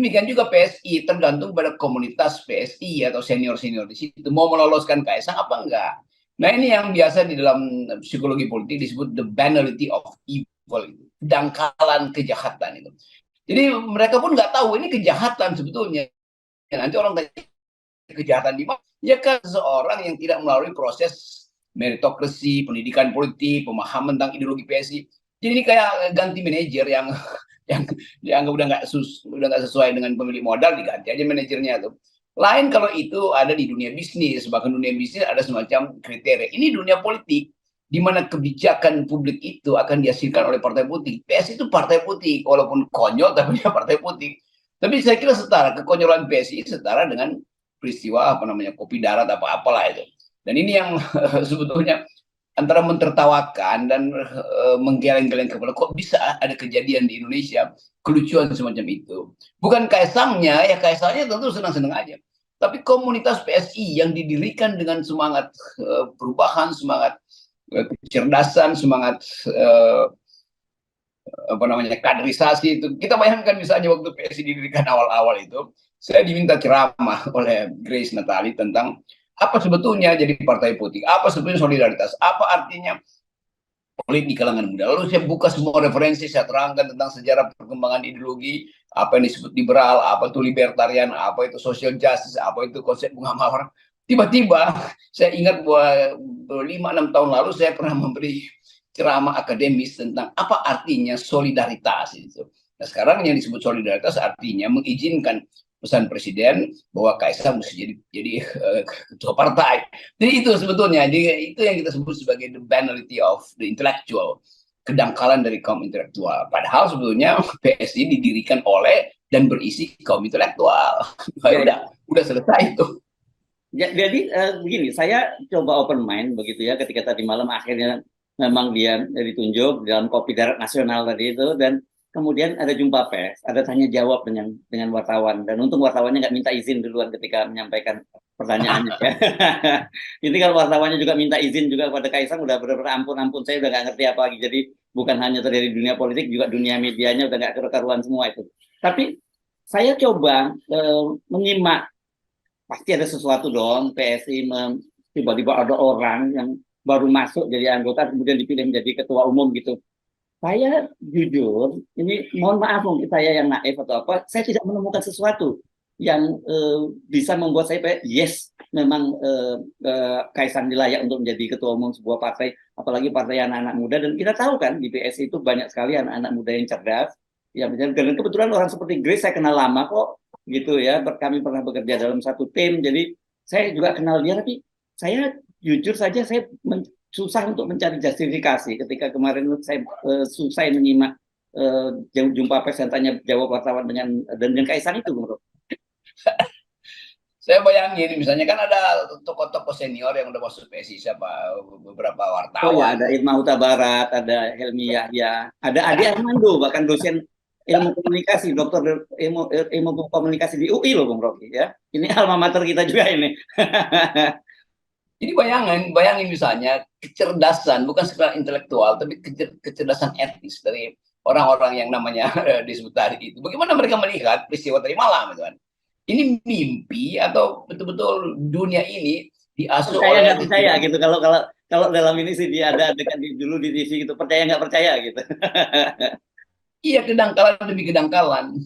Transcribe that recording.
Demikian juga PSI, tergantung pada komunitas PSI atau senior-senior di situ mau meloloskan Kaisang apa enggak. Nah, ini yang biasa di dalam psikologi politik disebut the banality of evil, kedangkalan kejahatan itu. Jadi mereka pun nggak tahu ini kejahatan sebetulnya. Nanti orang tanya kejahatan di mana? Ya kan seseorang yang tidak melalui proses meritokrasi, pendidikan politik, pemahaman tentang ideologi PSI. Jadi ini kayak ganti manajer yang dianggap udah nggak sesuai dengan pemilik modal, diganti aja manajernya tuh. Lain kalau itu ada di dunia bisnis, bahkan dunia bisnis ada semacam kriteria. Ini dunia politik di mana kebijakan publik itu akan dihasilkan oleh partai politik. PSI itu partai politik, walaupun konyol tapi dia partai politik. Tapi saya kira setara, kekonyolan PSI setara dengan peristiwa apa namanya kopi darat apa apalah itu. Dan ini yang sebetulnya antara mentertawakan dan menggeleng-geleng kepala, kok bisa ada kejadian di Indonesia kelucuan semacam itu. Bukan Kaisangnya, ya Kaisangnya tentu senang-senang aja. Tapi komunitas PSI yang didirikan dengan semangat perubahan, semangat kecerdasan, semangat apa namanya kaderisasi itu. Kita bayangkan misalnya waktu PSI didirikan awal-awal itu, saya diminta ceramah oleh Grace Natali tentang apa sebetulnya jadi partai politik, apa sebetulnya solidaritas, apa artinya politik di kalangan muda. Lalu saya buka semua referensi, saya terangkan tentang sejarah perkembangan ideologi, apa yang disebut liberal, apa itu libertarian, apa itu social justice, apa itu konsep bunga mawar. Tiba-tiba saya ingat bahwa 5-6 tahun lalu saya pernah memberi ceramah akademis tentang apa artinya solidaritas itu. Nah, sekarang yang disebut solidaritas artinya mengizinkan pesan presiden bahwa Kaisang mesti jadi ketua partai. Jadi itu sebetulnya, jadi itu yang kita sebut sebagai the banality of the intellectual, kedangkalan dari kaum intelektual. Padahal sebetulnya PSI didirikan oleh dan berisi kaum intelektual. Udah selesai itu. Jadi begini, saya coba open mind begitu ya ketika tadi malam akhirnya memang dia ditunjuk dalam kopi darat nasional tadi itu, dan kemudian ada jumpa pers, ada tanya jawab dengan wartawan, dan untung wartawannya nggak minta izin duluan ketika menyampaikan pertanyaannya ya. Ini kalau wartawannya juga minta izin juga pada Kaisang, udah benar-benar ampun saya udah nggak ngerti apa lagi. Jadi bukan hanya terjadi di dunia politik, juga dunia medianya udah nggak keruan semua itu. Tapi saya coba menyimak, pasti ada sesuatu dong. PSI tiba-tiba ada orang yang baru masuk jadi anggota kemudian dipilih menjadi ketua umum gitu. Saya jujur, ini mohon maaf mungkin saya yang naif atau apa, saya tidak menemukan sesuatu yang bisa membuat saya yes, memang Kaisang layak untuk menjadi ketua umum sebuah partai, apalagi partai anak-anak muda. Dan kita tahu kan di PSI itu banyak sekali anak-anak muda yang cerdas, ya, dan kebetulan orang seperti Grace saya kenal lama kok gitu ya, kami pernah bekerja dalam satu tim, jadi saya juga kenal dia. Tapi saya jujur saja saya susah untuk mencari justifikasi ketika kemarin saya susah menyimak jumpa pers yang tanya jawab wartawan dengan Kaisang itu, menurut saya bayangin misalnya kan ada tokoh-tokomunikasi senior yang udah masuk PSI, siapa beberapa oh ya, wartawan. ada Irma Huta Barat, ada Helmi Yahya, ada Adi Armando, bahkan dosen ilmu komunikasi, dokter ilmu komunikasi di UI loh Bung Rocky ya. Ini alma mater kita juga ini. Jadi bayangin misalnya kecerdasan, bukan sekedar intelektual, tapi kecerdasan etis dari orang-orang yang namanya disebut tadi itu. Bagaimana mereka melihat peristiwa tadi malam, gitu kan? Ini mimpi atau betul-betul dunia ini diasuh Percaya oleh nggak percaya gitu, kalau dalam ini sih dia ada adegan dulu di TV gitu, percaya nggak percaya gitu. iya kedangkalan demi kedangkalan.